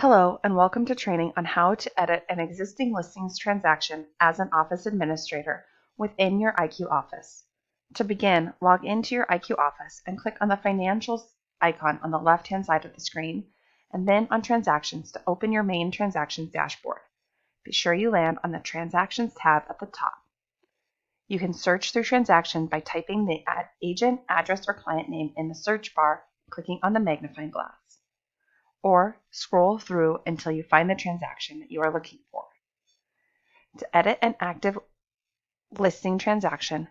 Hello, and welcome to training on how to edit an existing listings transaction as an office administrator within your IQ office. To begin, log into your IQ office and click on the Financials icon on the left-hand side of the screen, and then on Transactions to open your main Transactions dashboard. Be sure you land on the Transactions tab at the top. You can search through transactions by typing the agent, address, or client name in the search bar, clicking on the magnifying glass, or scroll through until you find the transaction that you are looking for. To edit an active listing transaction,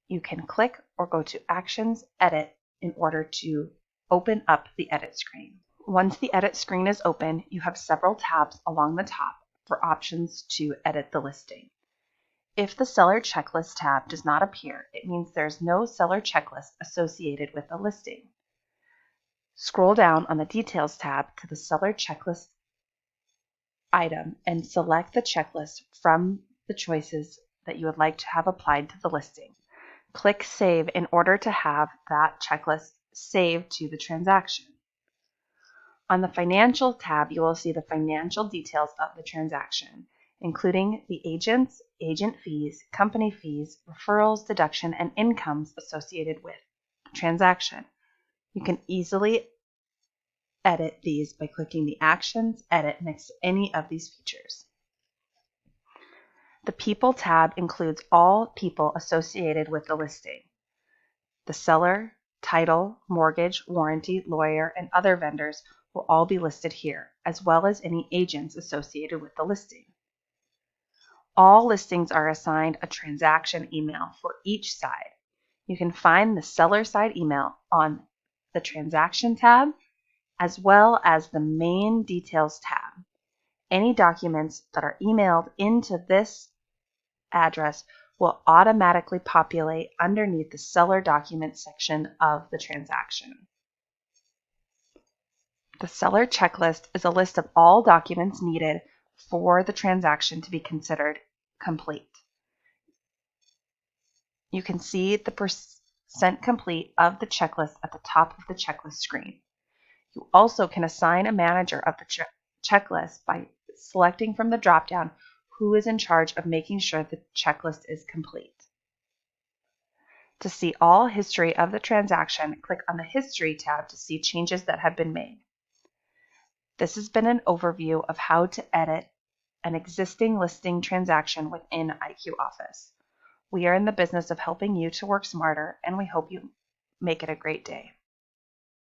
you can click or go to Actions, Edit in order to open up the edit screen. Once the edit screen is open, you have several tabs along the top for options to edit the listing. If the Seller Checklist tab does not appear, it means there's no seller checklist associated with the listing. Scroll down on the Details tab to the Seller Checklist item and select the checklist from the choices that you would like to have applied to the listing. Click Save in order to have that checklist saved to the transaction. On the Financial tab, you will see the financial details of the transaction, including the agents, agent fees, company fees, referrals, deduction, and incomes associated with the transaction. You can easily edit these by clicking the Actions Edit next to any of these features. The People tab includes all people associated with the listing. The seller, title, mortgage, warranty, lawyer, and other vendors will all be listed here, as well as any agents associated with the listing. All listings are assigned a transaction email for each side. You can find the seller side email on the Transaction tab, as well as the Main Details tab. Any documents that are emailed into this address will automatically populate underneath the Seller Documents section of the transaction. The Seller Checklist is a list of all documents needed for the transaction to be considered complete. You can see the percent complete of the checklist at the top of the checklist screen. You also can assign a manager of the checklist by selecting from the drop-down who is in charge of making sure the checklist is complete. To see all history of the transaction, click on the History tab to see changes that have been made. This has been an overview of how to edit an existing listing transaction within IQ Office. We are in the business of helping you to work smarter, and we hope you make it a great day.